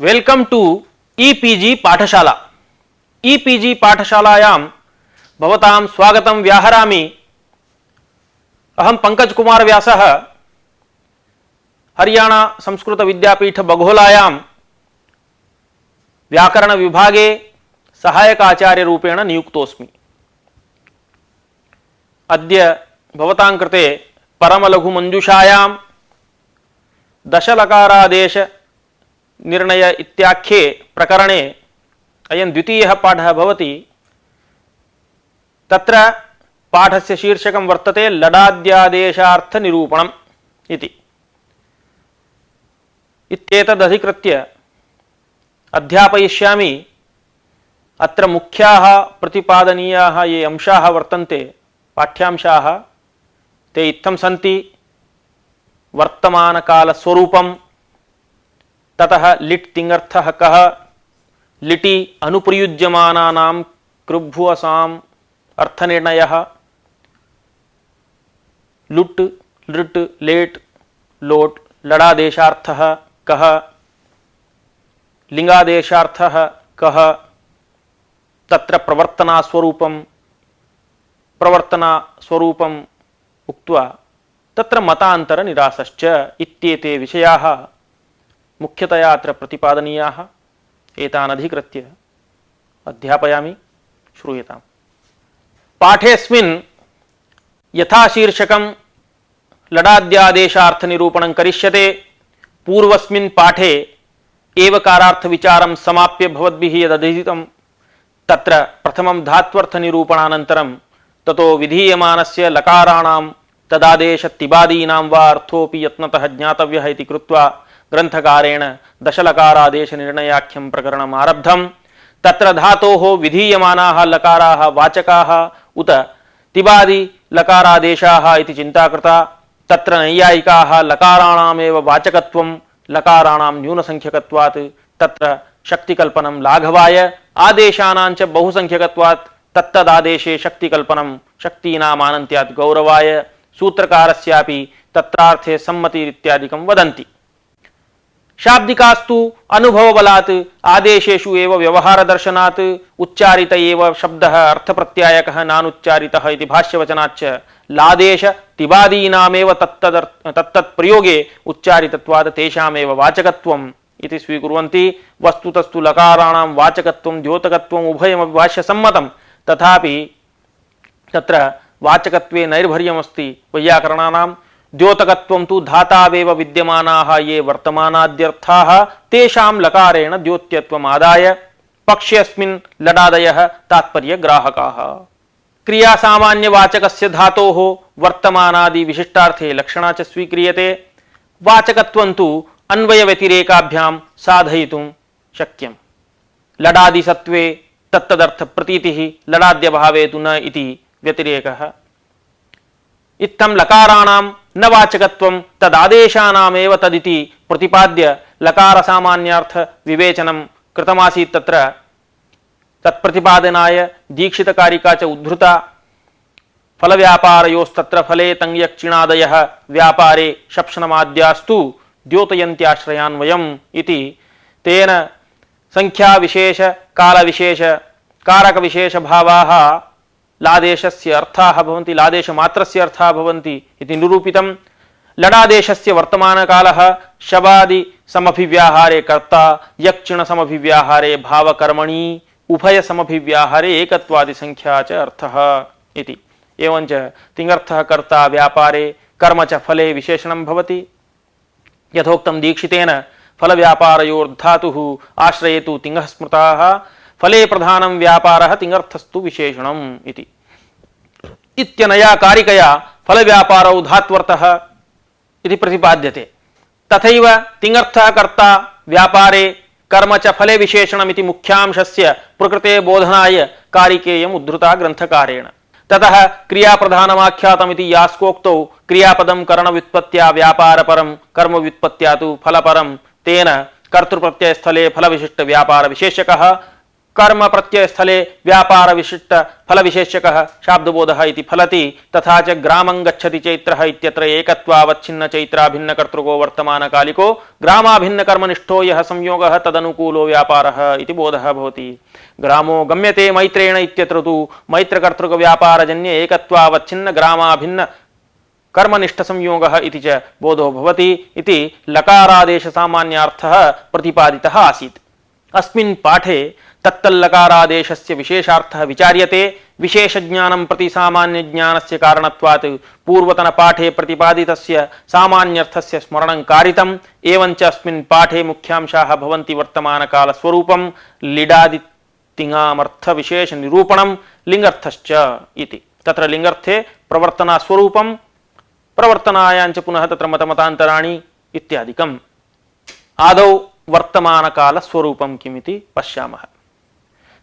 Welcome to e-PG पाठशाला। E-PG पाठशालायां भवतां स्वागतं व्याहरामि। अहं पंकज कुमार व्यासः हरियाणा संस्कृत विद्यापीठ बघोलायां व्याकरण विभागे सहायक आचार्य रूपेण नियुक्तोऽस्मि। अद्य भवतां कृते परमलघु मंजूषायां दशलकारादेश निर्णय इत्याख्ये प्रकरणे अयं द्वितीयः पाठः भवति। तत्र पाठस्य शीर्षकं वर्तते लडाद्यादेशार्थ निरूपणम् इति। इत्येतदधिकृत्य अध्यापयिष्यामि। अत्र मुख्याः प्रतिपादनीयाः ये अंशाः वर्तन्ते, पाठ्यांशाः, ते इत्थं सन्ति। वर्तमानकालस्वरूपं, ततः लिट् तिङर्थः कः, लिटि अनुप्रयुज्यमानानां कृभ्वसाम् अर्थनिर्णयः, लुट् लृट् लेट् लोट् लडादेशार्थः कः, लिंगादेशार्थः कः, तत्र प्रवर्तनास्वरूपम् उक्त्वा तत्र मतान्तर निरासश्च इत्येते विषयाः मुख्यतया अत्र प्रतिपादनीयाः। एतान् अधिकृत्य अध्यापयामि, श्रूयताम्। पाठेऽस्मिन् यथाशीर्षकं लडाद्यादेशार्थनिरूपणं करिष्यते। पूर्वस्मिन् पाठे एवकारार्थविचारं समाप्य भवद्भिः यदधीतं तत्र प्रथमं धात्वर्थनिरूपणानन्तरं ततो विधीयमानस्य लकाराणां तदादेशतिबादीनां वा अर्थोऽपि यत्नतः ज्ञातव्यः इति कृत्वा ग्रंथकारेण दशलकारादेश निर्णयाख्यं प्रकरणम् आरब्धम्। तत्र धातोः विधीयमानाः लकाराः वाचकाः उत तिबादी लकारादेशाः इति चिन्ता कृता। तत्र नैयायिकाः लकाराणामेव वाचकत्वं लकाराणां न्यूनसंख्यकत्वात् तत्र शक्तिकल्पनं लाघवाय, आदेशानां च बहुसंख्यकत्वात् तत्तदादेशे शक्तिकल्पनं शक्तीनामानन्त्यात् गौरवाय, सूत्रकारस्यापि तत्रार्थे सम्मतिरित्यादिकं वदन्ति। शाब्दिकास्तु अनुभवबलात् आदेशेषु एव व्यवहारदर्शनात् उच्चारित एव शब्दः अर्थप्रत्यायकः नानुच्चारितः इति भाष्यवचनाच्च लादेश तिबादीनामेव तत्तत् प्रयोगे उच्चारितत्वात् तेषामेव वाचकत्वम् इति स्वीकुर्वन्ति। वस्तुतस्तु लकाराणां वाचकत्वं द्योतकत्वम् उभयमपि भाष्यसम्मतं, तथापि तत्र वाचकत्वे नैर्भर्यमस्ति वैयाकरणानां। द्योतकत्वं तु धातावेव विद्यमानाः ये वर्तमानाद्यर्थाः तेषां लकारेण द्योत्यत्वम् आदाय पक्षेऽस्मिन् लडादयः तात्पर्यग्राहकाः। क्रियासामान्यवाचकस्य धातोः वर्तमानादि विशिष्टार्थे लक्षणा च स्वीक्रियते। वाचकत्वं तु अन्वयव्यतिरेकाभ्यां साधयितुं शक्यम्। लडादिसत्वे तत्तदर्थ प्रतीतिः, लडाद्यभावे तु न इति व्यतिरेकः। इत्थं लकाराणां न वाचकत्वं तदादेशानामेव तदिति प्रतिपाद्य लकारसामान्यार्थ विवेचनं कृतमासीत्। तत्र तत्प्रतिपादनाय दीक्षितकारिका च उद्धृता। फलव्यापारयोस्तत्र फले तङ्यक्चिणादयः व्यापारे शप्शनमाद्यास्तु द्योतयन्त्याश्रयान्वयम् इति। तेन संख्याविशेष कालविशेष कारकविशेष भावाः लादेशस्य अर्थाः भवन्ति, लादेशमात्रस्य अर्थाः भवन्ति इति निरूपितं। लडादेशस्य वर्तमानकालः शबादि समभिव्याहारे कर्ता, यक्षिण समभिव्याहारे भावकर्मणि, उभय समभिव्याहारे एकत्वादि संख्या च अर्थः इति। एवञ्च तिङर्थः कर्ता व्यापारे, कर्म च फले विशेषणं भवति। यथोक्तं दीक्षितेन फलव्यापारयोर्धातुः आश्रयेतु तिङः स्मृताः, फले प्रधानं व्यापारः तिङर्थस्तु विशेषणम् इति। इत्यनया कारिकया फलव्यापारौ धात्वर्थः इति प्रतिपाद्यते। तथैव तिङर्थः कर्ता व्यापारे, कर्म च फले विशेषणम् इति मुख्यांशस्य प्रकृते बोधनाय कारिकेयम् उद्धृता ग्रन्थकारेण। ततः क्रियाप्रधानमाख्यातमिति यास्कोक्तौ क्रियापदं करणव्युत्पत्त्या व्यापारपरं, कर्मव्युत्पत्त्या तु फलपरं, तेन कर्तृप्रत्ययस्थले फलविशिष्ट व्यापार विशेषकः कर्म प्रत्यय स्थले व्यापार विशिष्ट फल विशेषकः शाब्दबोधः इति फलति तथा च ग्रामं गच्छति चैत्रः इत्यत्र एकत्वावच्छिन्न चैत्राभिन्न कर्तृको वर्तमानकालिको ग्रामाभिन्न कर्मनिष्ठो यः संयोगः तदनुकूलो व्यापारः इति बोधः भवति। ग्रामो गम्यते मैत्रेण इत्यत्र तु मैत्रकर्तृक व्यापारजन्य एकत्वावच्छिन्न ग्रामाभिन्न कर्मनिष्ठ संयोगः इति च बोधो भवति इति लकारादेश सामान्यार्थः प्रतिपादितः आसीत्। अस्मिन् पाठे तत्तल्लकारादेशस्य विशेषार्थः विचार्यते। विशेषज्ञानं प्रति सामान्यज्ञानस्य कारणत्वात् पूर्वतनपाठे प्रतिपादितस्य सामान्यर्थस्य स्मरणं कारितम्। एवञ्च अस्मिन् पाठे मुख्यांशाः भवन्ति वर्तमानकालस्वरूपं लीडादितिङामर्थविशेषनिरूपणं लिङ्गर्थश्च इति। तत्र लिङ्गर्थे प्रवर्तनास्वरूपं प्रवर्तनायाञ्च पुनः तत्र मतमतान्तराणि इत्यादिकम्। आदौ वर्तमानकालस्वरूपं किमिति पश्यामः।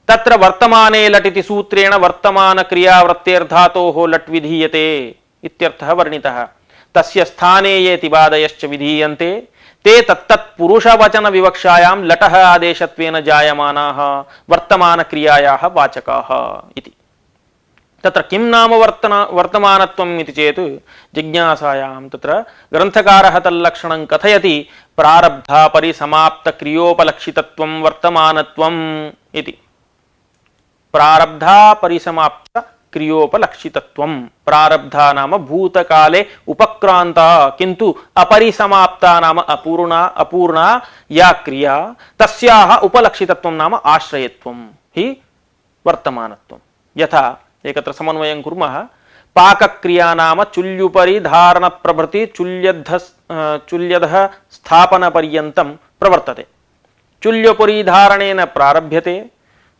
तत्र वर्तमाने लट् इति सूत्रेण वर्तमान क्रियावृत्तेर्धातोः लट् विधीयते इत्यर्थः वर्णितः। तस्य स्थाने ये तिबादयश्च विधीयन्ते ते तत्तत् पुरुषवचन विवक्षायां लटः आदेशत्वेन जायमानाः वर्तमान क्रियायाः वाचकाः इति। तत्र किं नाम वर्तमानत्वम् इति चेत् जिज्ञासायां तत्र ग्रन्थकारः तल्लक्षणं कथयति। प्रारब्धापरिसमाप्तक्रियोपलक्षितत्वं वर्तमानत्वम् इति। प्रारब्धापरिसमाप्तक्रियोपलक्षितत्वं। प्रारब्धा नाम भूतकाले उपक्रांता किन्तु अपरिसमाप्ता नाम अपूर्णा या क्रिया तस्याः उपलक्षितत्वं नाम आश्रयत्वं हि वर्तमानत्वं। यथा एकत्र समन्वयं कुर्मः। पाकक्रिया नाम चुल्युपरि धारण प्रभृति चुल्यधः स्थापनपर्यन्तं प्रवर्तते। चुल्युपरि धारणेन प्रारभ्यते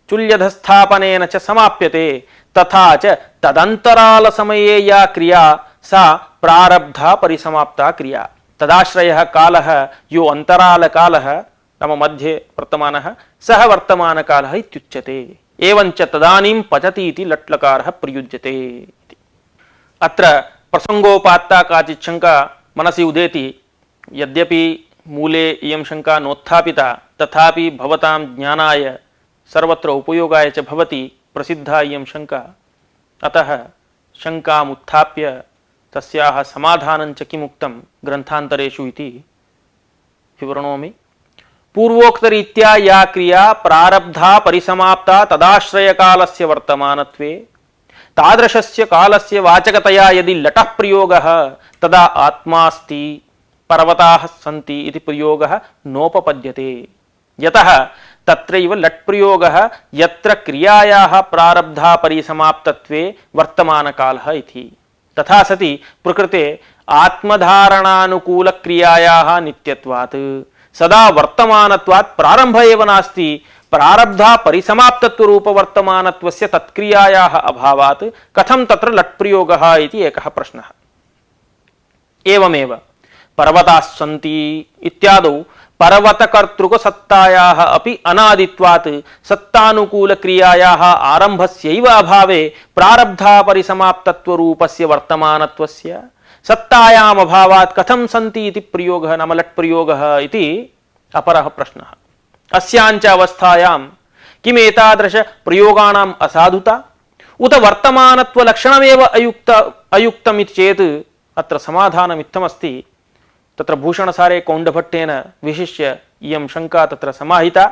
चुल्यधस्थापनेन च समाप्यते। तथा च तदंतराल समये या क्रिया सा प्रारब्धा परिसमाप्ता क्रिया। तदाश्रयः कालः यो अंतराल कालः नाम मध्ये वर्तमानः सः वर्तमान कालः इत्युच्यते। एवञ्च तदानीं पचति इति लट्लकारः प्रयुज्यते। अत्र प्रसंगोपात्ता काचित् शंका मनसि उदेति। यद्यपि मूले इयं शंका नोत्थापिता तथापि भवतां ज्ञानाय सर्वत्र उपयोगाय च भवति प्रसिद्धा इयं शंका। अतः शंकाम् उत्थाप्य तस्याः समाधानं च किमुक्तं ग्रन्थान्तरेषु इति विवृणोमि। पूर्वोक्तरीत्या या क्रिया प्रारब्धा परिसमाप्ता तदाश्रय कालस्य वर्तमानत्वे तादृशस्य कालस्य वाचकतया यदि लटः प्रयोगः तदा आत्मास्ति पर्वताः सन्ति इति प्रयोगः नोपपद्यते। यतः तत्रैव लट् प्रयोगः यत्र क्रियायाः प्रारब्धा परिसमाप्तत्वे वर्तमानकालः इति। तथा सति प्रकृते आत्मधारणानुकूल क्रियायाः नित्यत्वात् सदा वर्तमानत्वात् प्रारंभ एव नास्ति। प्रारब्धा परिसमाप्तत्व रूप वर्तमानत्वस्य तत्क्रियायाः अभावात् कथं तत्र लट् प्रयोगः इति एकः प्रश्नः। एवमेव पर्वताः सन्ति इत्यादौ पर्वतकर्तृकसत्तायाः अपि अनादित्वात् सत्तानुकूल क्रियायाः आरम्भस्यैव अभावे प्रारब्धा परिसमाप्तत्व रूपस्य वर्तमानत्वस्य सत्तायाम् अभावात् कथं सन्ति इति प्रयोगः नाम लट् प्रयोगः इति अपरः प्रश्नः। अस्याञ्च अवस्थायां किम् एतादृश प्रयोगाणाम् असाधुता उत वर्तमानत्वलक्षणमेव अयुक्तम् इति चेत् अत्र समाधानमित्थमस्ति। तत्र भूषणसारे कौण्डभट्टेन विशिष्य इयं शंका तत्र समाहिता।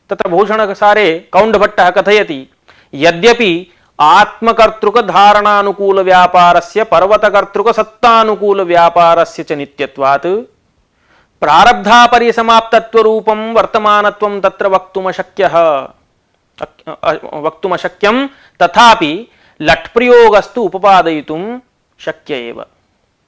तत्र भूषणसारे कौण्डभट्टः कथयति यद्यपि आत्मकर्तृक धारणानुकूल व्यापारस्य पर्वतकर्तृक सत्तानुकूल व्यापारस्य च नित्यत्वात् प्रारब्धा परिसमाप्तत्व रूपं वर्तमानत्वं तत्र वक्तुमशक्यं तथापि लट् प्रयोगस्तु उपपादयितुं शक्य एव।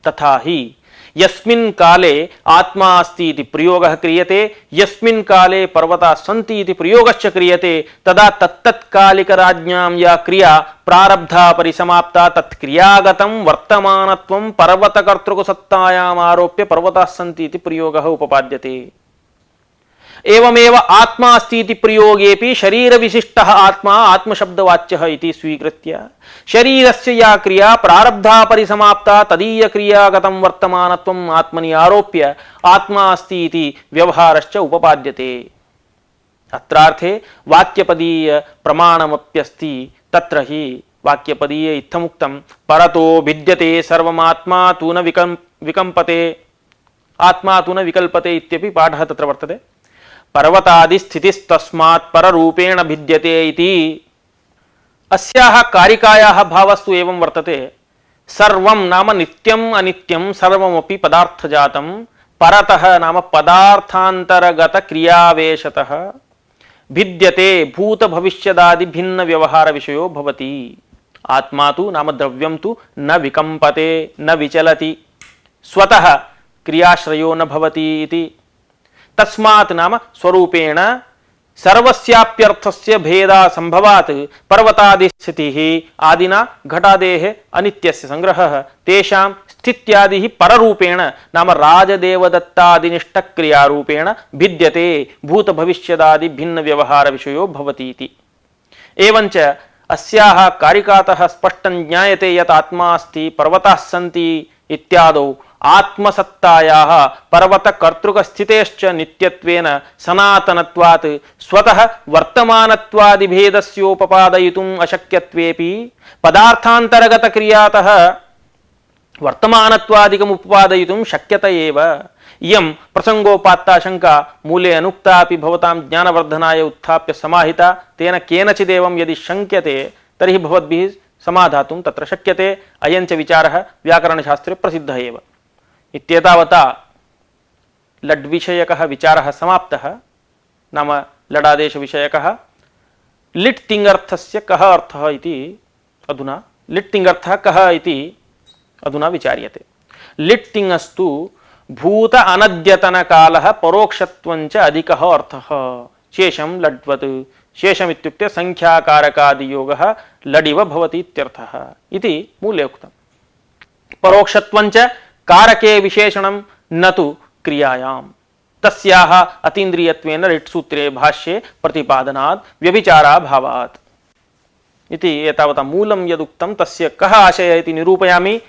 तथा हि यस्मिन् काले आत्मा अस्ति इति प्रयोगः क्रियते यस्मिन् काले पर्वताः सन्ति इति प्रयोगश्च क्रियते तदा तत्तत्कालिकराज्ञां या क्रिया प्रारब्धा परिसमाप्ता तत्क्रियागतं वर्तमानत्वं पर्वतकर्तृकसत्तायाम् आरोप्य पर्वताः सन्ति इति प्रयोगः उपपाद्यते। एवमेव आत्मा अस्ति इति प्रयोगेपि शरीर विशिष्टः आत्मा आत्मशब्दवाच्यः इति स्वीकृत्य शरीरस्य या क्रिया प्रारब्धा परिसमाप्ता तदीय क्रियागतं वर्तमानत्वम् आत्मनि आरोप्य आत्मा अस्ति इति व्यवहारश्च उपपाद्यते। अत्रार्थे वाक्यपदीय प्रमाणमप्यस्ति तत्र हि वाक्यपदीय इत्थमुक्तं परतो भिद्यते सर्वमात्मा तु न विकम्पते आत्मा तु न विकल्पते इत्यपि पाठः तत्र वर्तते। पर्वतादि स्थितिस्तस्मात् पररूपेण भिद्यते इति अस्याः कारिकायाः भावस्तु एवं वर्तते। सर्वं नाम नित्यम् अनित्यं सर्वमपि पदार्थजातं परतः नाम पदार्थान्तरगत क्रियावेशतः भिद्यते भूत भविष्यदादि भिन्न व्यवहार विषयो भवति। आत्मा तु नाम द्रव्यं तु न विकम्पते न विचलति स्वतः क्रियाश्रयो न भवति इति। तस्मात् नाम स्वरूपेण सर्वस्याप्यर्थस्य भेदा संभवात् पर्वतादि स्थितिः आदिना घटादेः अनित्यस्य संग्रहः तेषां स्थित्यादिः पररूपेण नाम राजदेवदत्तादिनिष्ठ क्रियारूपेण भिद्यते भूत भविष्यदादि भिन्न व्यवहार विषयो भवति इति। एवञ्च अस्याः कारिकातः स्पष्टं ज्ञायते यत् आत्मा अस्ति पर्वताः सन्ति इत्यादौ आत्मसत्तायाः पर्वतकर्तृकस्थितेश्च नित्यत्वेन सनातनत्वात् स्वतः वर्तमानत्वादिभेदस्योपपादयितुम् अशक्यत्वेपि पदार्थान्तरगतक्रियातः वर्तमानत्वादिकम् उपपादयितुं शक्यत एव। इयं प्रसंगोपात्ता शंका मूले अनुक्तापि भवतां ज्ञानवर्धनाय उत्थाप्य समाहिता तेन केनचिदेवं यदि शङ्क्यते तर्हि भवद्भिः समाधातुं तत्र शक्यते। अयञ्च विचारः व्याकरणशास्त्रे प्रसिद्धः एव। इत्येतावता लड्विषयकः विचारः समाप्तः। नाम लडादेशविषयकः। लिट् तिङ्गर्थस्य कः अर्थः इति अधुना लिट् तिङ्गर्थः कः इति अधुना विचार्यते। लिट् तिङ्गस्तु भूत अनद्यतनकालः परोक्षत्वञ्च अधिकः अर्थः शेषं लड्वत्। शेषम् इत्युक्ते संख्याकारकादियोगः लडिव भवति इत्यर्थः इति मूले उक्तम्। परोक्षत्वञ्च कारके विशेषणं न तु क्रियायां तस्याः अतीन्द्रियत्वेन लिट् सूत्रे भाष्ये प्रतिपादनात् व्यभिचाराभावात् इति। एतावता मूलं यदुक्तं तस्य कः आशयः इति निरूपयामि।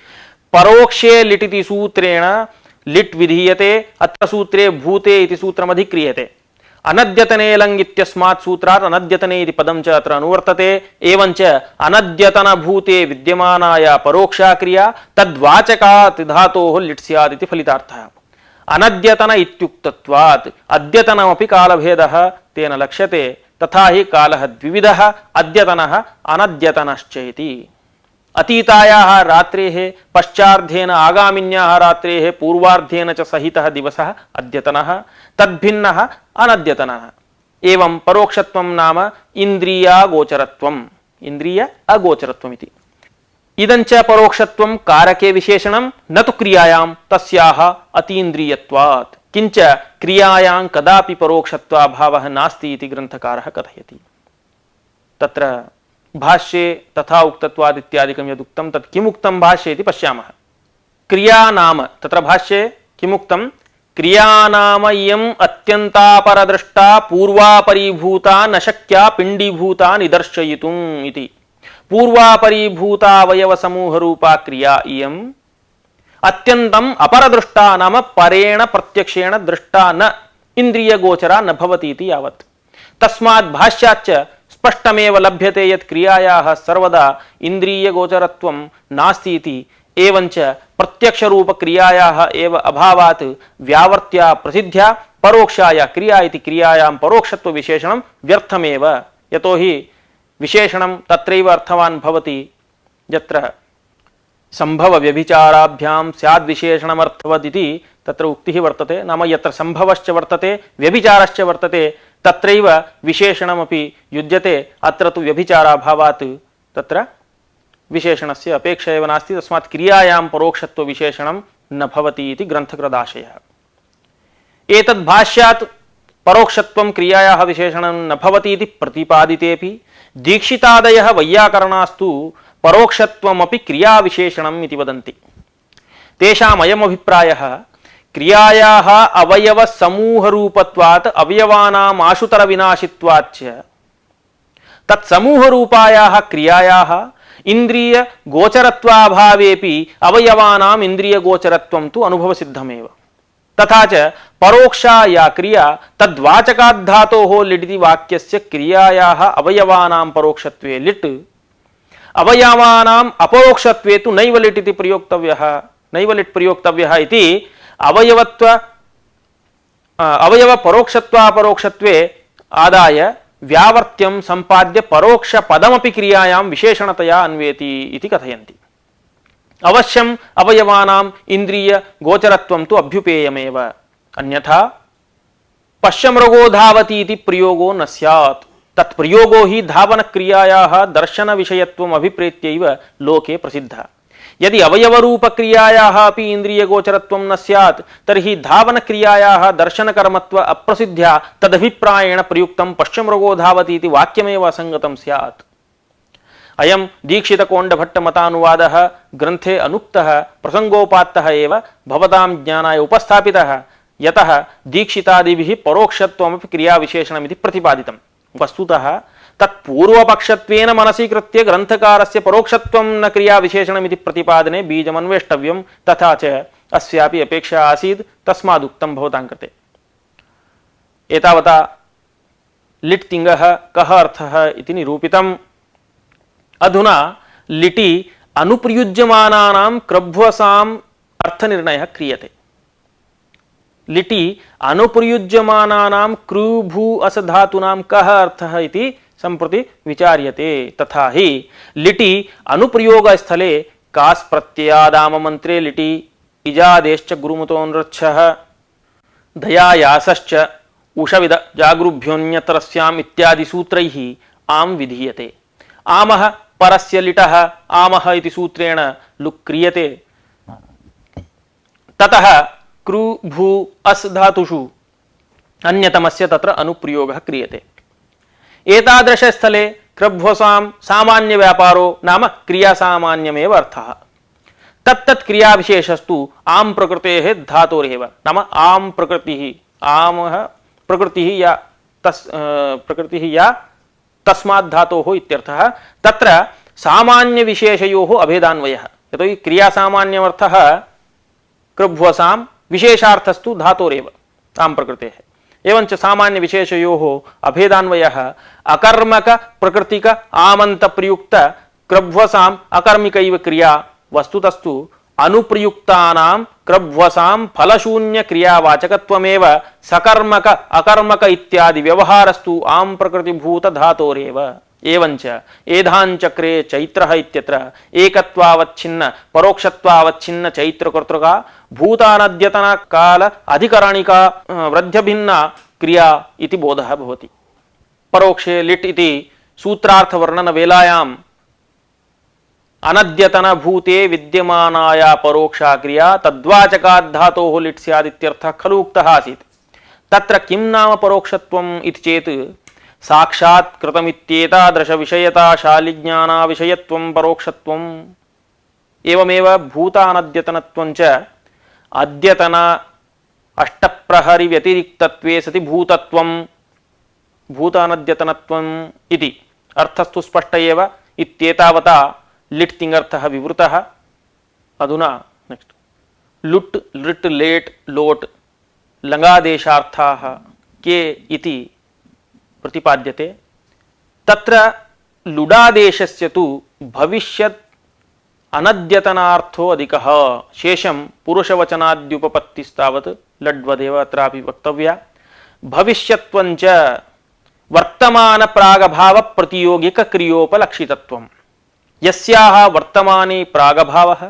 परोक्षे लिट् इति सूत्रेण लिट् विधीयते। अत्र सूत्रे भूते इति सूत्रम् अधिक्रियते। अनद्यतने लङ् इत्यस्मात् सूत्रात् अनद्यतने इति पदं च अत्र अनुवर्तते। एवञ्च अनद्यतन भूते विद्यमानाया परोक्षा क्रिया तद्वाचकात् धातोः लिट् स्यात् इति फलितार्थः। अनद्यतन इत्युक्तत्वात् अद्यतनमपि कालभेदः तेन लक्ष्यते। तथा हि कालः द्विविधः अद्यतनः अनद्यतनश्च इति। अतीतायाः रात्रेः पश्चार्धेन आगामिन्याः रात्रेः पूर्वार्धेन च सहितः दिवसः अद्यतनः तद्भिन्नः अनद्यतनः। एवं परोक्षत्वं नाम इन्द्रियागोचरत्वम् इन्द्रिय अगोचरत्वम् इति। इदञ्च परोक्षत्वं कारके विशेषणं न तु क्रियायां तस्याः अतीन्द्रियत्वात्। किञ्च क्रियायां कदापि परोक्षत्वाभावः नास्ति इति ग्रन्थकारः कथयति। तत्र भाष्ये तथा उक्तत्वाद् इत्यादिकं यदुक्तं तत् किमुक्तं भाष्ये इति पश्यामः। क्रिया नाम तत्र भाष्ये किमुक्तं क्रिया नाम इयम् अत्यन्तापरदृष्टा पूर्वापरीभूता न शक्या पिण्डीभूता निदर्शयितुम् इति। पूर्वापरीभूतावयवसमूहरूपा क्रिया इयम् अत्यन्तम् अपरदृष्टा नाम परेण प्रत्यक्षेण दृष्टा न इन्द्रियगोचरा न भवति इति यावत्। तस्मात् भाष्याच्च स्पष्टमेव लभ्यते यत् क्रियायाः सर्वदा इन्द्रियगोचरत्वं नास्ति इति। एवञ्च प्रत्यक्षरूपक्रियायाः एव अभावात् व्यावर्त्या प्रसिद्ध्या परोक्षाया क्रिया इति क्रियायां परोक्षत्वविशेषणं व्यर्थमेव। यतो हि विशेषणं तत्रैव अर्थवान् भवति यत्र संभव व्यभिचाराभ्यां स्याद्विशेषणमर्थवत् इति तत्र उक्तिः वर्तते। नाम यत्र संभवश्च वर्तते व्यभिचारश्च वर्तते तत्रैव विशेषणमपि युज्यते। अत्र तु व्यभिचाराभावात् तत्र विशेषणस्य अपेक्षा एव नास्ति। तस्मात् क्रियायां परोक्षत्वविशेषणं न भवति इति ग्रन्थकृदाशयः। एतद् भाष्यात् परोक्षत्वं क्रियायाः विशेषणं न भवति इति प्रतिपादितेपि दीक्षितादयः वैयाकरणास्तु परोक्षत्वमपि क्रियाविशेषणम् इति वदन्ति। तेषाम् अयम् अभिप्रायः क्रियायाः अवयवसमूहरूपत्वात् अवयवानाम् आशुतरविनाशित्वाच्च तत्समूहरूपायाः क्रियायाः इन्द्रियगोचरत्वाभावेपि अवयवानाम् इन्द्रियगोचरत्वं तु अनुभवसिद्धमेव। तथा च परोक्षा या क्रिया तद्वाचकात् धातोः लिट् इति वाक्यस्य क्रियायाः अवयवानां परोक्षत्वे लिट् अवयवानाम् अपरोक्षत्वे तु नैव लिट् इति प्रयोक्तव्यः, नैव लिट् प्रयोक्तव्यः इति अवयव परोक्षत्वापरोक्षत्वे आदाय व्यावर्त्यं संपाद्य परोक्ष पदमपि क्रियायां विशेषणतया अन्वेति इति कथयन्ति। अवश्यम् अवयवानाम् इंद्रिय गोचरत्वं तु अभ्युपेयमेव, अन्यथा पश्यमृगो धावति इति प्रयोगो न स्यात्। तत्प्रयोगो हि धावन क्रियायाः दर्शन विषयत्वम् अभिप्रेत्यैव लोके प्रसिद्धः। यदि अवयव रूप क्रियायाः अपि इंद्रिय गोचरत्वं न स्यात् तर्हि धावन क्रियायाः दर्शन कर्मत्व अप्रसिद्ध्या तदभिप्रायेण प्रयुक्तं पश्यमृगो धावति इति वाक्यमेव असंगतं स्यात्। अयं दीक्षित कोण्डभट्ट मतानुवादः ग्रन्थे अनुक्तः प्रसंगोपात्तः एव भवतां ज्ञानाय उपस्थापितः, यतः दीक्षितादिभिः परोक्षत्वमपि क्रियाविशेषणमिति प्रतिपादितं। वस्तुतः तत्पूर्वपक्षत्वेन मनसि कृत्य ग्रन्थकारस्य परोक्षत्वं न क्रियाविशेषणमिति प्रतिपादने बीजमन्वेष्टव्यं, तथा च अस्यापि अपेक्षा आसीत्, तस्मादुक्तं भवतां कृते। एतावता लिट् तिङ्गः कः अर्थः इति निरूपितम्। अधुना लिटि अनुप्रयुज्यमानानां क्रभ्वसाम् अर्थनिर्णयः क्रियते। लिटि अनुप्रयुज्यमानानां कृ भू अस धातूनां कः अर्थः इति सम्प्रति विचार्यते। तथा हि लिटि अनुप्रयोगस्थले कास् प्रत्ययादाममन्त्रे लिटि इजादेश्च गुरुमुतोऽनृच्छः दयायासश्च उषविद जागृभ्योऽन्यतरस्याम् इत्यादि सूत्रैः आम् विधीयते। आमः परस्य लिटः आमः इति सूत्रेण लुक् क्रियते। ततः कृ भू अस् धातुषु अन्यतमस्य तत्र अनुप्रयोगः क्रियते। एतादृशस्थले क्रभ्वसां सामान्य व्यापारो नाम क्रियासामान्यमेव अर्थः। तत्तत् क्रियाविशेषस्तु आम् प्रकृतेः धातोरेव, नाम आम् प्रकृतिः, आमः प्रकृतिः या तस्मात् धातोः इत्यर्थः। तत्र सामान्य विशेषयोः अभेदान्वयः, यतोहि क्रियासामान्यमर्थः क्रभ्वसां, विशेषार्थस्तु धातोरेव आम् प्रकृतेः। एवञ्च सामान्य विशेषयोः अभेदान्वयः अकर्मक प्रकृतिक आमन्त प्रयुक्त क्रभ्वसाम् अकर्मिकैव क्रिया, वस्तुतस्तु अनुप्रयुक्तानां क्रभ्वसां फलशून्य क्रियावाचकत्वमेव सकर्मक अकर्मक इत्यादि व्यवहारस्तु आम् प्रकृतिभूत धातोरेव। एवञ्च एधाञ्चक्रे चैत्रः इत्यत्र एकत्वावच्छिन्न परोक्षत्वावच्छिन्न चैत्रकर्तृका भूतानद्यतन काल अधिकरणिका वृद्ध्यभिन्ना क्रिया इति बोधः भवति। परोक्षे लिट् इति सूत्रार्थवर्णन वेलायाम् अनद्यतन भूते विद्यमानाया परोक्षा क्रिया तद्वाचकात् धातोः लिट् स्यादित्यर्थः खलु उक्तः आसीत्। तत्र किं नाम परोक्षत्वम् इति चेत् साक्षात् कृतमित्येतादृश विषयताशालिज्ञाना विषयत्वं परोक्षत्वम्। एवमेव भूतानद्यतनत्वं च अद्यतन अष्टप्रहरि व्यतिरिक्तत्वे सति भूतत्वं भूतानद्यतनत्वम् इति अर्थस्तु स्पष्ट एव। इत्येतावता लिट् तिङर्थः विवृतः। अधुना नेक्स्ट लुट् लिट् लेट् लोट् लङ्गादेशार्थाः के इति प्रतिपाद्यते। तत्र लुडादेशस्य तु भविष्यत् अनद्यतनार्थो अधिकः, शेषं पुरुषवचनाद्युपपत्तिस्तावत् लड्वदेव अत्रापि वक्तव्या। भविष्यत्वञ्च वर्तमान प्रागभाव प्रतियोगिक क्रियोपलक्षितत्वम्। यस्याः वर्तमाने प्रागभावः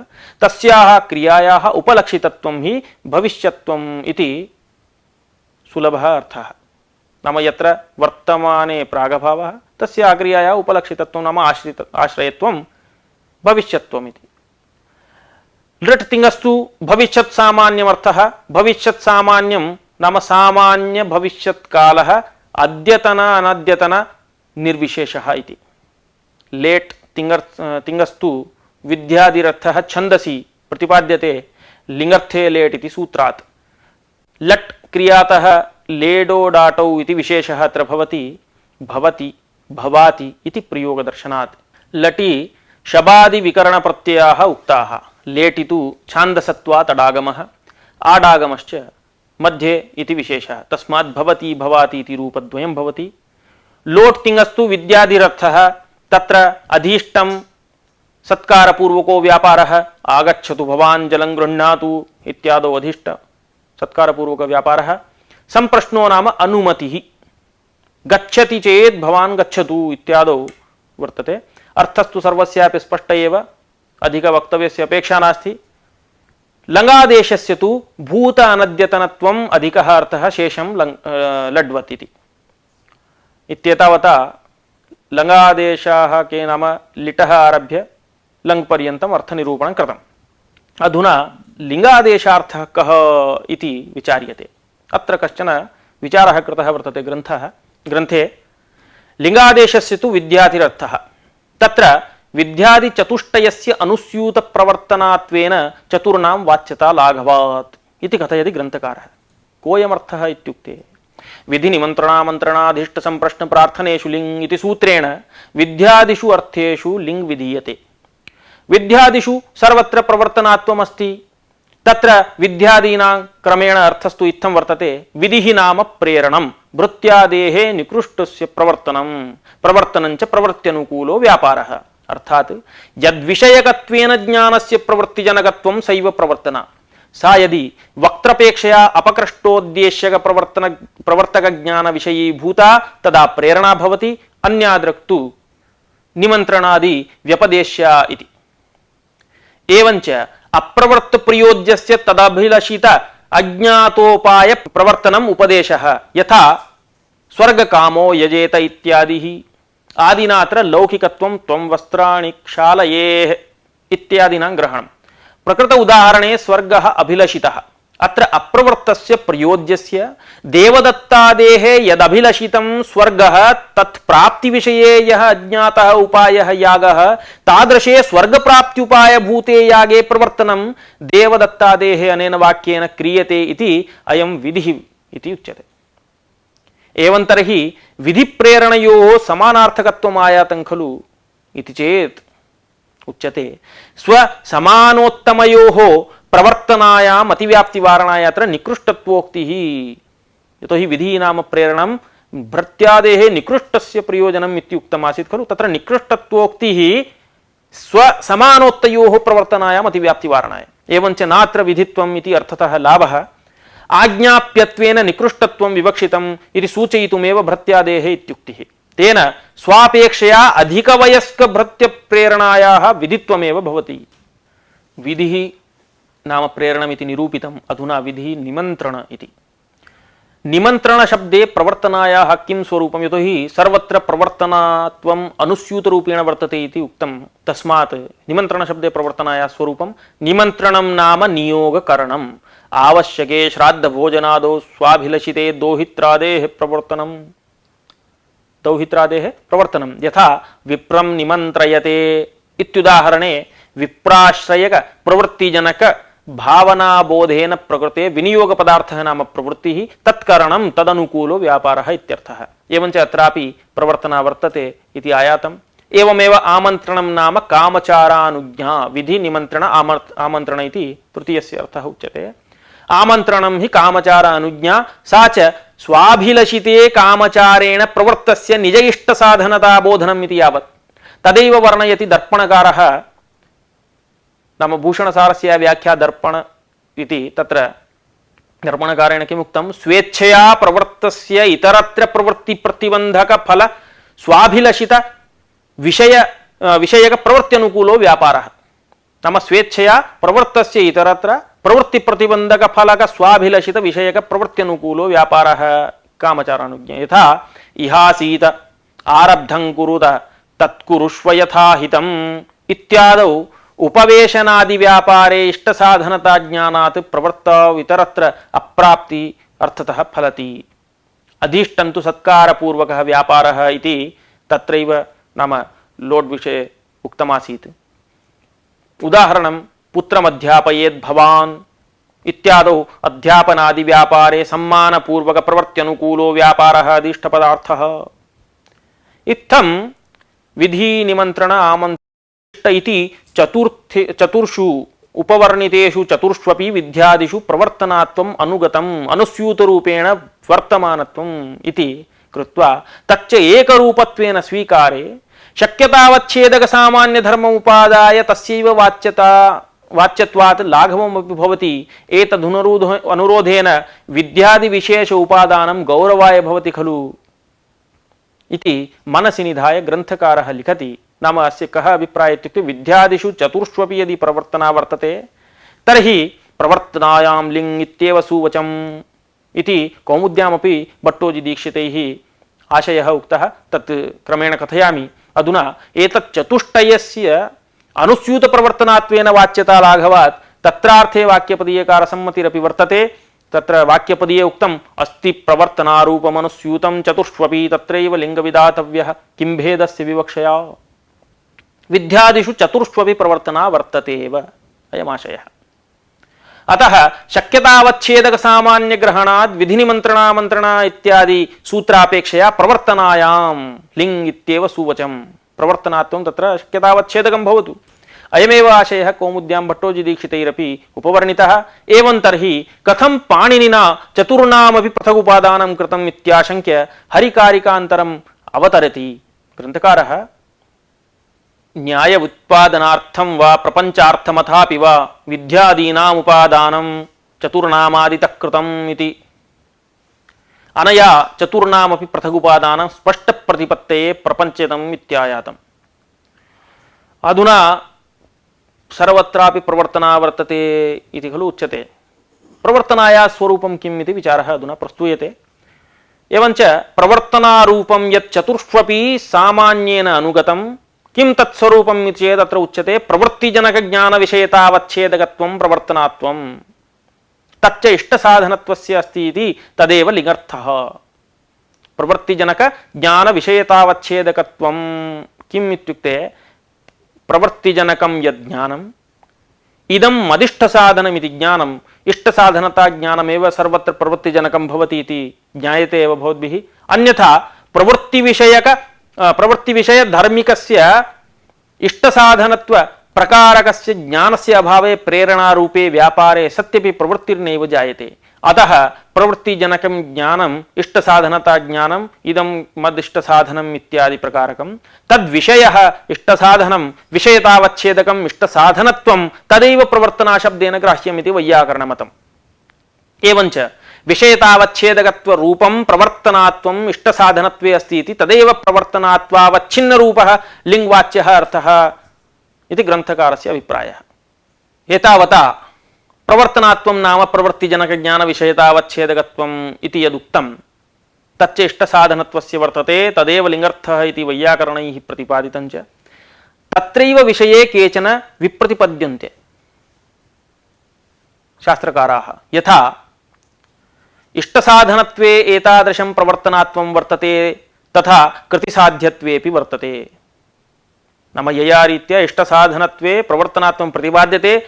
तस्याः क्रियायाः उपलक्षितत्वं हि भविष्यत्वम् इति सुलभः अर्थः। नाम यत्र वर्तमाने प्रागभावः तस्याः क्रियायाः उपलक्षितत्वं नाम आश्रयत्वं भविष्यत्वम् इति। लृट् तिङस्तु भविष्यत् सामान्यमर्थः। भविष्यत् सामान्यं नाम सामान्य भविष्यत् कालः अद्यतन अनद्यतन निर्विशेषः इति। लेट् तिङस्तु विद्यादिरर्थः छन्दसि प्रतिपाद्यते लिङर्थे लेट् इति सूत्रात्। लट् क्रियातः लेडो डाटौ इति विशेषः अत्र भवति, भवति भवाति इति प्रयोगदर्शनात्। लटि शबादि विकरण प्रत्ययाः उक्ताः। लेटि तु छान्दसत्वात् अडागमः, आडागमश्च मध्ये इति विशेषः। तस्मात् भवति भवाति इति रूपद्वयं भवति। लोट् तिङस्तु विद्यादिरर्थः, तत्र अधीष्टं सत्कारपूर्वको व्यापारः। आगच्छतु भवान् जलं गृह्णातु इत्यादौ अधीष्ट सत्कारपूर्वक व्यापारः। संप्रश्नो नाम अनुमतिः। गच्छति चेत् भवान् गच्छतु इत्यादौ वर्तते। अर्थस्तु सर्वस्यापि स्पष्ट एव, अधिक वक्तव्यस्य अपेक्षा नास्ति। लङ्गादेशस्य तु भूत अनद्यतनत्वम् अधिकः अर्थः, शेषं लड्वत् इति। इत्येतावता लङ्गादेशाः के नाम लिटः आरभ्य लङ् पर्यन्तम् अर्थनिरूपणं कृतम्। अधुना लिङ्गादेशार्थः कः इति विचार्यते। अत्र कश्चन विचारः कृतः वर्तते ग्रन्थे। लिङ्गादेशस्य तु विद्यातिरर्थः। तत्र विद्यादिचतुष्टयस्य अनुस्यूतप्रवर्तनात्वेन चतुर्णां वाच्यता लाघवात् इति कथयति ग्रन्थकारः। कोऽयमर्थः इत्युक्ते विधिनिमन्त्रणामन्त्रणाधीष्टसम्प्रश्नप्रार्थनेषु लिङ् इति सूत्रेण विद्यादिषु अर्थेषु लिङ् विधीयते। विद्यादिषु सर्वत्र प्रवर्तनात्वमस्ति। तत्र विद्यादीनां क्रमेण अर्थस्तु इत्थं वर्तते। विधिः नाम प्रेरणं भृत्यादेः निकृष्टस्य प्रवर्तनञ्च प्रवृत्त्यनुकूलो व्यापारः। अर्थात् यद्विषयकत्वेन ज्ञानस्य प्रवृत्तिजनकत्वं सैव प्रवर्तना। सा यदि वक्त्रपेक्षया अपकृष्टोद्देश्यक प्रवर्तक ज्ञान विषयी भूता तदा प्रेरणा भवति। अन्यादृक्तु निमन्त्रणादि व्यपदेश्या इति। एवञ्च अप्रवृत्त प्रयोज्यस्य तदभिलषित अज्ञातोपाय प्रवर्तनम् उपदेशः। यथा स्वर्गकामो यजेत इत्यादिः। आदिनात्र लौकिकत्वं त्वं वस्त्राणि क्षालयेः इत्यादीनां ग्रहणं। प्रकृत उदाहरणे स्वर्गः अभिलषितः। अत्र अप्रवृत्तस्य प्रयोज्यस्य देवदत्तादेः यदभिलषितं स्वर्गः तत्प्राप्तिविषये यः अज्ञातः उपायः यागः तादृशे स्वर्गप्राप्त्युपायभूते यागे प्रवर्तनं देवदत्तादेः अनेन वाक्येन क्रियते इति अयं विधिः इति उच्यते। एवं तर्हि विधिप्रेरणयोः समानार्थकत्वम् आयातं खलु इति चेत् उच्यते स्वसमानोत्तमयोः प्रवर्तनायाम् अतिव्याप्तिवारणाय अत्र निकृष्टत्वोक्तिः। यतोहि विधिः नाम प्रेरणं भृत्यादेः निकृष्टस्य प्रयोजनम् इत्युक्तम् आसीत् खलु। तत्र निकृष्टत्वोक्तिः स्वसमानोत्तयोः प्रवर्तनायाम् अतिव्याप्तिवारणाय। एवञ्च नात्र विधित्वम् इति अर्थतः लाभः। आज्ञाप्यत्वेन निकृष्टत्वं विवक्षितम् इति सूचयितुमेव भृत्यादेः इत्युक्तिः। तेन स्वापेक्षया अधिकवयस्कभृत्यप्रेरणायाः विधित्वमेव भवति। विधिः नाम प्रेरणमिति निरूपितम्। अधुना विधिः निमन्त्रण इति। निमन्त्रण शब्दे प्रवर्तनायाः किं स्वरूपं, यतोहि सर्वत्र प्रवर्तनात्वम् अनुस्यूतरूपेण वर्तते इति उक्तं। तस्मात् निमन्त्रण शब्दे प्रवर्तनायाः स्वरूपं निमन्त्रणं नाम नियोगकरणम्। आवश्यके श्राद्धभोजनादौ स्वाभिलषिते दौहित्रादेः प्रवर्तनं यथा विप्रं निमन्त्रयते इत्युदाहरणे विप्राश्रयक प्रवृत्तिजनक भावनाबोधेन प्रकृते विनियोग पदार्थः नाम प्रवृत्तिः तत्करणं तदनुकूलो व्यापारः इत्यर्थः। एवञ्च अत्रापि प्रवर्तना वर्तते इति आयातम्। एवमेव आमन्त्रणं नाम कामचारानुज्ञा। विधि निमन्त्रण आमन्त्रण इति तृतीयस्य अर्थः उच्यते। आमन्त्रणं हि कामचार अनुज्ञा। सा च स्वाभिलषिते कामचारेण प्रवृत्तस्य निज इष्टसाधनता बोधनम् इति यावत्। तदैव वर्णयति दर्पणकारः। नाम भूषणसारस्य व्याख्या दर्पण इति। तत्र दर्पणकारेण किमुक्तं, स्वेच्छया प्रवृत्तस्य इतरत्र प्रवृत्ति प्रतिबन्धक फल स्वाभिलषित विषयक प्रवृत्त्यनुकूलो व्यापारः। नाम स्वेच्छया प्रवृत्तस्य इतरत्र प्रवृत्ति प्रतिबंधक फलक स्वाभिलषित विषयक प्रवृत्त्यनुकूलो व्यापारः कामचारानुज्ञा। यथा इहासीत आरब्धं कुरुत तत्कुरुष्व यथा हितम् इत्यादौ उपवेशनादि व्यापारे इष्टसाधनता ज्ञानात् प्रवृत्तौ इतरत्र अप्राप्ति अर्थतः फलति। अधीष्टं तु सत्कारपूर्वकः व्यापारः इति तत्रैव नाम लोड् विषये उक्तमासीत्। उदाहरणं पुत्रमध्यापयेत् भवान् इत्यादौ अध्यापनादि व्यापारे सम्मानपूर्वक प्रवृत्त्यनुकूलो व्यापारः अधीष्टपदार्थः। इत्थं विधि निमन्त्रण आमन्त्रण इति चतुर्षु उपवर्णितेषु चतुर्ष्वपि विद्यादिषु प्रवर्तनात्वम् अनुगतम् अनुस्यूतरूपेण वर्तमानत्वम् इति कृत्वा तच्च एकरूपत्वेन स्वीकारे शक्यतावच्छेदक सामान्य धर्म उपादाय तस्यैव वाच्यत्वात् लाघवमपि भवति अनुरोधेन विद्यादि विशेष उपादानं गौरवाय भवति खलु इति मनसि निधाय ग्रन्थकारः लिखति। नाम अस्य कः अभिप्रायः इत्युक्ते विद्यादिषु चतुर्ष्वपि यदि प्रवर्तना वर्तते तर्हि प्रवर्तनायां लिङ् इत्येव सुवचम् इति कौमुद्यामपि भट्टोजी दीक्षितैः आशयः उक्तः। तत् क्रमेण कथयामि। अधुना एतत् चतुष्टयस्य अनुस्यूत प्रवर्तनात्वेन वाच्यता लाघवात् तत्रार्थे वाक्यपदीयकारसम्मतिरपि वर्तते। तत्र वाक्यपदीये उक्तम् अस्ति प्रवर्तनारूपमनुस्यूतं चतुष्वपि तत्रैव लिङ्गविदातव्यः किं भेदस्य विवक्षया विद्यादिषु चतुर्ष्वपि प्रवर्तना वर्तते एव अयमाशयः। अतः शक्यतावच्छेदक सामान्य ग्रहणात् विधिनिमन्त्रणा इत्यादि सूत्रापेक्षया प्रवर्तनायां लिङ् इत्येव सुवचम् प्रवर्तनात्वं तत्र शक्यतावच्छेदकं भवतु। अयमेव आशयः कौमुद्यां भट्टोजी दीक्षितैरपि उपवर्णितः। एवं तर्हि कथं पाणिनिना चतुर्णामपि पृथगुपादानं कृतम् इत्याशङ्क्य हरिकारिकान्तरम् अवतरति ग्रन्थकारः। न्याय उत्पादनार्थं वा प्रपञ्चार्थमथापि वा विद्यादीनाम् उपादानं चतुर्नामादितः कृतम् इति अनया चतुर्नामपि पृथगुपादानं स्पष्टप्रतिपत्तये प्रपञ्चितम् इत्यायातम्। अधुना सर्वत्रापि प्रवर्तना वर्तते इति खलु उच्यते। प्रवर्तनाया स्वरूपं किम् इति विचारः अधुना प्रस्तूयते। एवञ्च प्रवर्तनारूपं यत् चतुर्ष्वपि सामान्येन अनुगतं किं तत्स्वरूपम् इति चेत् अत्र उच्यते प्रवृत्तिजनकज्ञानविषयतावच्छेदकत्वं प्रवर्तनात्वं तच्च इष्टसाधनत्वस्य अस्ति इति तदेव लिङ्गर्थः। प्रवृत्तिजनकज्ञानविषयतावच्छेदकत्वं किम् इत्युक्ते प्रवृत्तिजनकं यज्ञानम् इदं मदिष्टसाधनमिति ज्ञानम् इष्टसाधनता ज्ञानमेव सर्वत्र प्रवृत्तिजनकं भवति इति ज्ञायते एव भवद्भिः। अन्यथा प्रवृत्तिविषय धर्मिकस्य इष्टसाधनत्व प्रकारकस्य ज्ञानस्य अभावे प्रेरणारूपे व्यापारे सत्यपि प्रवृत्तिर्नैव जायते। अतः प्रवृत्तिजनकं ज्ञानम् इष्टसाधनता ज्ञानम् इदं मदिष्टसाधनम् इत्यादि प्रकारकं तद्विषयः इष्टसाधनं विषयतावच्छेदकम् इष्टसाधनत्वं तदैव प्रवर्तनाशब्देन ग्राह्यमिति वैयाकरणमतम्। एवञ्च विषयतावच्छेदकत्व रूपं प्रवर्तनात्वम् इष्टसाधनत्वे अस्ति इति तदेव प्रवर्तनात्वावच्छिन्नरूपः लिङ्गवाच्यः अर्थः इति ग्रन्थकारस्य अभिप्रायः। एतावता प्रवर्तनात्वं नाम प्रवृत्तिजनकज्ञानविषयतावच्छेदकत्वम् इति यदुक्तं तच्च इष्टसाधनत्वस्य वर्तते तदेव लिङ्गर्थः इति वैयाकरणैः प्रतिपादितं च तत्रैव विषये केचन विप्रतिपद्यन्ते शास्त्रकाराः। यथा इष्टसाधनत्वे एतादृशं प्रवर्तनात्वं वर्तते तथा कृतिसाध्यत्वेपि वर्तते। नाम यया रीत्या इष्टसाधनत्वे प्रवर्तनात्वं प्रतिपाद्यते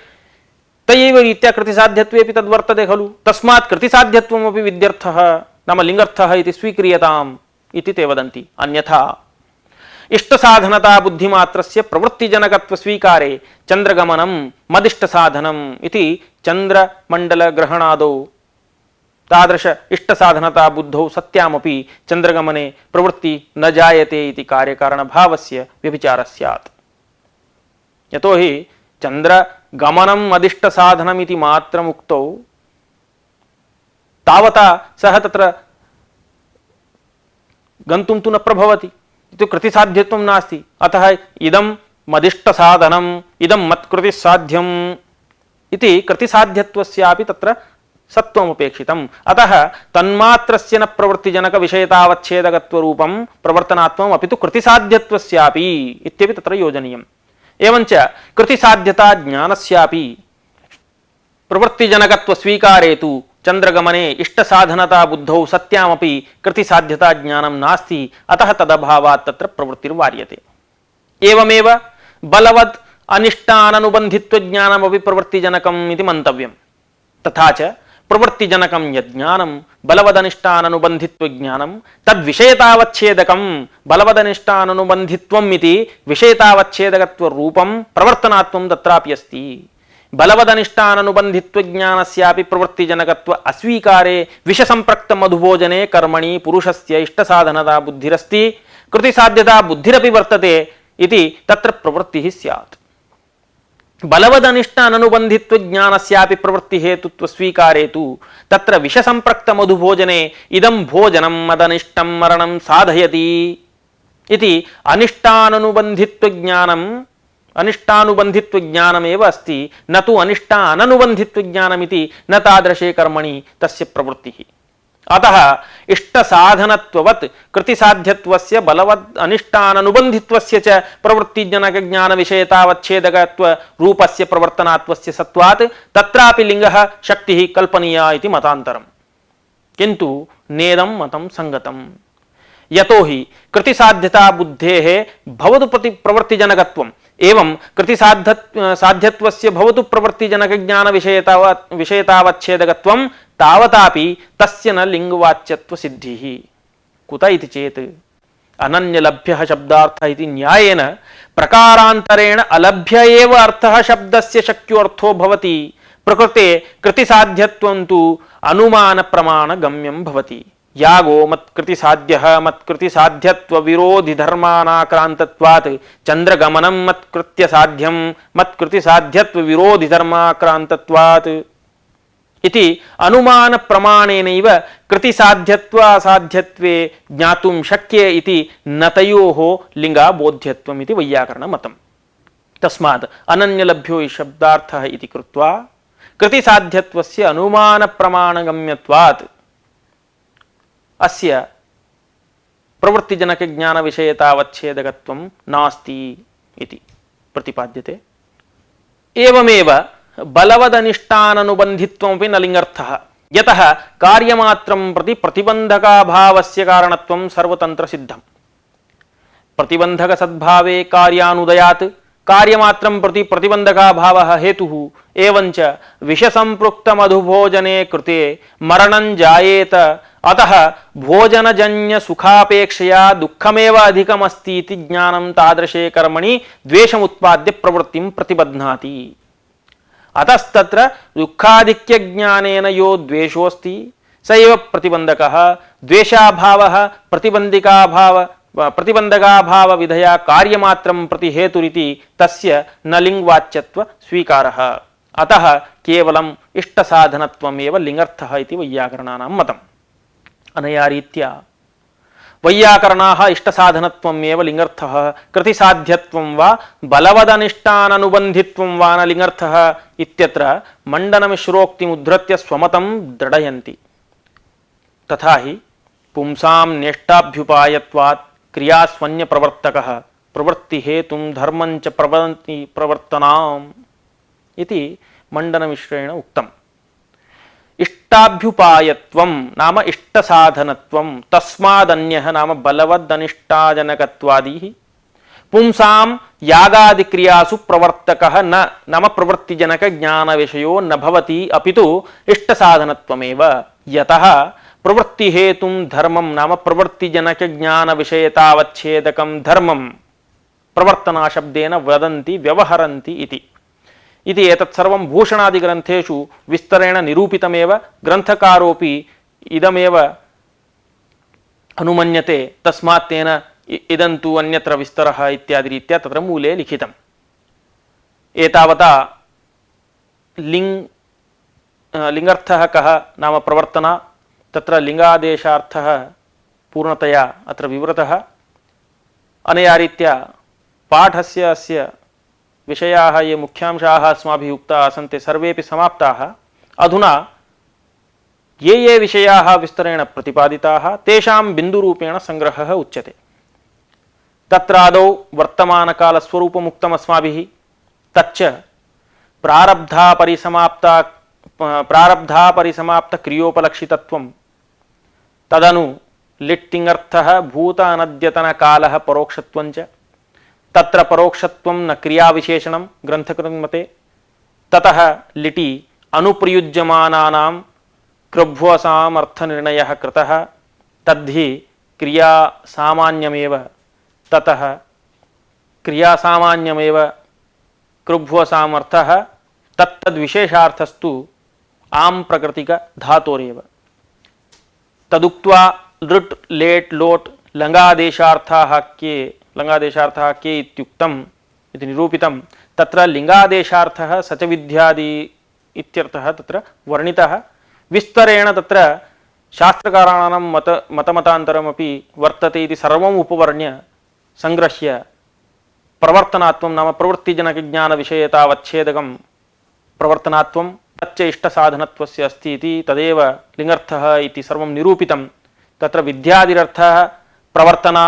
तयैव रीत्या कृतिसाध्यत्वेपि तद्वर्तते खलु। तस्मात् कृतिसाध्यत्वमपि विद्यर्थः नाम लिङ्गर्थः इति स्वीक्रियताम् इति ते वदन्ति। अन्यथा इष्टसाधनता बुद्धिमात्रस्य प्रवृत्तिजनकत्व स्वीकारे चन्द्रगमनं मदिष्टसाधनम् इति चन्द्रमण्डलग्रहणादौ तादृश इष्टसाधनता बुद्धौ सत्यामपि चन्द्रगमने प्रवृत्ति न जायते इति कार्यकारणभावस्य व्यभिचारः स्यात्। यतोहि चन्द्रगमनम् अदिष्टसाधनमिति मात्रमुक्तौ तावता सः तत्र गन्तुं तु न प्रभवति इति कृतिसाध्यत्वं नास्ति। अतः इदं मदिष्टसाधनम् इदं मत्कृतिसाध्यम् इति कृतिसाध्यत्वस्यापि तत्र सत्वमुपेक्षितम्। अतः तन्मात्रस्य न प्रवृत्तिजनकविषयतावच्छेदकत्वरूपं प्रवर्तनात्वम् अपि तु कृतिसाध्यत्वस्यापि इत्यपि तत्र योजनीयम्। एवञ्च कृतिसाध्यता ज्ञानस्यापि प्रवृत्तिजनकत्वस्वीकारे तु चन्द्रगमने इष्टसाधनता बुद्धौ सत्यामपि कृतिसाध्यता ज्ञानं नास्ति। अतः तदभावात् तत्र प्रवृत्तिर्वार्यते। एवमेव बलवत् अनिष्टाननुबन्धित्वज्ञानमपि प्रवृत्तिजनकम् इति मन्तव्यम्। तथा च प्रवृत्तिजनकं यज्ञानं बलवदनिष्टाननुबन्धित्वज्ञानं तद्विषयतावच्छेदकं बलवदनिष्टाननुबन्धित्वम् इति विषयतावच्छेदकत्वरूपं प्रवर्तनात्वं तत्रापि अस्ति। बलवदनिष्टाननुबन्धित्व ज्ञानस्यापि प्रवृत्तिजनकत्व अस्वीकारे विषसंप्रक्त मधुभोजने कर्मणि पुरुषस्य इष्टसाधनता बुद्धिरस्ति कृतिसाध्यता बुद्धिरपि वर्तते इति तत्र प्रवृत्तिः स्यात्। बलवदनिष्टाननुबन्धित्व ज्ञानस्यापि प्रवृत्ति हेतुत्व स्वीकारे तु तत्र विषसंप्रक्त मधुभोजने इदं भोजनं मदनिष्टं मरणं साधयति इति अनिष्टानुबन्धित्व ज्ञानमेव अस्ति न तु अनिष्टाननुबन्धित्व ज्ञानमिति न तादृशे कर्मणि तस्य प्रवृत्तिः। अतः इष्टसाधनत्ववत् कृतिसाध्यत्वस्य बलवद् अनिष्टाननुबन्धित्वस्य च प्रवृत्तिजनकज्ञानविषयतावच्छेदकत्व रूपस्य प्रवर्तनात्वस्य सत्वात् तत्रापि लिङ्गः शक्तिः कल्पनीया इति मतान्तरम्। किन्तु नेदं मतं संगतम्। यतो हि कृतिसाध्यता बुद्धेः भवतु प्रवृत्तिजनकत्वम् एवं कृतिसाध्यत्वस्य भवतु प्रवृत्तिजनकज्ञानविषयतावच्छेदकत्वं तावतापि तस्य न लिङ्गवाच्यत्व सिद्धिः। कुत इति चेत् अनन्यलभ्यः शब्दार्थः इति न्यायेन प्रकारान्तरेण अलभ्य एव अर्थः शब्दस्य शक्योऽर्थो भवति। प्रकृते कृतिसाध्यत्वं तु अनुमान प्रमाण गम्यं भवति। यागो मत्कृतिसाध्यः मत्कृतिसाध्यत्व विरोधि धर्मानाक्रान्तत्वात् चन्द्रगमनं मत्कृत्यसाध्यं मत्कृतिसाध्यत्व विरोधि धर्माक्रान्तत्वात् इति अनुमान प्रमाणेनैव कृतिसाध्यत्व असाध्यत्वे ज्ञातुं शक्ये इति न तयोः लिङ्गाबोध्यत्वम् इति वैयाकरणमतम्। तस्मात् अनन्यलभ्यो हि शब्दार्थः इति कृत्वा कृतिसाध्यत्वस्य अनुमान प्रमाणगम्यत्वात् अस्य प्रवृत्तिजनकज्ञानविषयतावच्छेदकत्वं नास्ति इति प्रतिपाद्यते। एवमेव बलवदनिष्टाननुबन्धित्वमपि न लिङ्गर्थः। यतः कार्यमात्रं प्रति प्रतिबन्धकाभावस्य कारणत्वं सर्वतन्त्रसिद्धम्। प्रतिबन्धकसद्भावे कार्यानुदयात् कार्यमात्रं प्रति प्रतिबन्धकाभावः हेतुः एवञ्च विषसंपृक्तमधुभोजने कृते मरणं जायेत अतः भोजनजन्य सुखापेक्षया दुःखमेव अधिकमस्ति इति ज्ञानं तादृशे कर्मणि द्वेषमुत्पाद्य प्रवृत्तिं प्रतिबध्नाति। अतस्तत्र दुःखाधिक्यज्ञानेन यो द्वेषोऽस्ति स एव प्रतिबन्धकः। द्वेषाभावः प्रतिबन्धकाभाव विधया कार्यमात्रं प्रति हेतुरिति तस्य न लिङ्गवाच्यत्व स्वीकारः। अतः केवलम् इष्टसाधनत्वमेव लिङ्गर्थः इति वैयाकरणानां मतम्। अनया रीत्या वैयाकरणाः इष्टसाधनत्वमेव लिङ्गर्थः कृतिसाध्यत्वं वा बलवदनिष्टाननुबन्धित्वं वा न लिङ्गर्थः इत्यत्र मण्डनमिश्रोक्तिमुद्धृत्य स्वमतं दृढयन्ति। तथा हि पुंसां नेष्टाभ्युपायत्वात् क्रियास्वन्यप्रवर्तकः प्रवृत्तिहेतुं धर्मञ्च प्रवर्तनाम् इति मण्डनमिश्रेण उक्तम्। इष्टाभ्युपायत्वं नाम इष्टसाधनत्वं तस्मादन्यः नाम बलवदनिष्टाजनकत्वादिः पुंसां यागादिक्रियासु प्रवर्तकः न नाम प्रवृत्तिजनकज्ञानविषयो न भवति अपितु इष्टसाधनत्वमेव। यतः प्रवृत्तिहेतुं धर्मं नाम प्रवृत्तिजनकज्ञानविषयतावच्छेदकं धर्मं प्रवर्तनाशब्देन वदन्ति व्यवहरन्ति इति। इति एतत् सर्वं भूषणादिग्रन्थेषु विस्तरेण निरूपितमेव। ग्रन्थकारोऽपि इदमेव अनुमन्यते। तस्मात् तेन इदन्तु अन्यत्र विस्तरः इत्यादि रीत्या तत्र मूले लिखितम्। एतावता लिङ्गर्थः कः नाम प्रवर्तना। तत्र लिङ्गादेशार्थः पूर्णतया अत्र विवृतः। अनया रीत्या पाठस्य अस्य विषयाः ये मुख्यांशाः अस्माभिः उक्ताः आसन् ते सर्वेपि समाप्ताः। अधुना ये विषयाः विस्तरेण प्रतिपादिताः तेषां बिन्दुरूपेण संग्रहः उच्यते। तत्रादौ वर्तमानकालस्वरूपमुक्तम् अस्माभिः। तच्च प्रारब्धापरिसमाप्तक्रियोपलक्षितत्वं तदनु लिट्टिङ्गर्थः भूत अनद्यतनकालः परोक्षत्वञ्च तत्र परोक्षत्वं न क्रियाविशेषणं ग्रन्थकृन्मते। ततः लिटि अनुप्रयुज्यमानानां कृभ्वसाम् अर्थनिर्णयः कृतः तद्धि क्रियासामान्यमेव। ततः क्रियासामान्यमेव कृभ्वसाम् अर्थः तत्तद्विशेषार्थस्तु आम प्रकृतिक धातोरेव। तदुक्त्वा लृट् लेट् लोट् लङ्गादेशार्थाः के इत्युक्तम् इति निरूपितं। तत्र लिङ्गादेशार्थः सच विद्यादि इत्यर्थः तत्र वर्णितः। विस्तरेण तत्र शास्त्रकाराणां मतमतान्तरमपि वर्तते इति सर्वम् उपवर्ण्य संग्रह्य प्रवर्तनात्वं नाम प्रवृत्तिजनकज्ञानविषयतावच्छेदकं प्रवर्तनात्वं तच्च इष्टसाधनत्वस्य अस्ति इति तदेव लिङ्गर्थः इति सर्वं निरूपितं। तत्र विद्यादिरर्थः प्रवर्तना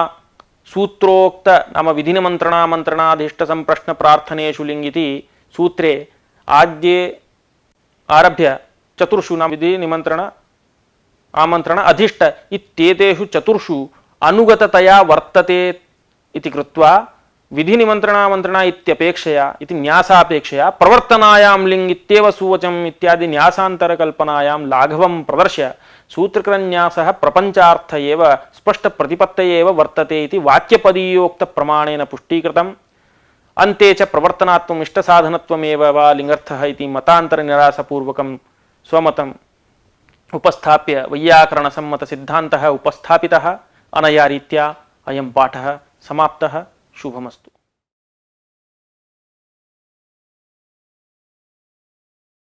सूत्रोक्त नाम विधिनिमन्त्रणामन्त्रणाधीष्टसम्प्रश्नप्रार्थनेषु लिङ् इति सूत्रे आद्ये आरभ्य चतुर्षु नाम विधि निमंत्रण आमंत्रण अधिष्ट इत्येतेषु चतुर्षु अनुगततया वर्तते इति कृत्वा विधि निमंत्रणामंत्रण इत्यपेक्षया इति न्यासापेक्षया प्रवर्तनायां लिङ् इत्येव सुवचम् इत्यादि न्यासान्तरकल्पनायां लाघवं प्रदर्श्य सूत्रकृन्यासः प्रपञ्चार्थ एव स्पष्टप्रतिपत्तये एव वर्तते इति वाक्यपदीयोक्तप्रमाणेन पुष्टीकृतम्। अन्ते च प्रवर्तनात्वम् इष्टसाधनत्वमेव वा लिङ्गर्थः इति मतान्तरनिरासपूर्वकं स्वमतम् उपस्थाप्य वैयाकरणसम्मतसिद्धान्तः उपस्थापितः। अनया रीत्या अयं पाठः समाप्तः। शुभमस्तु।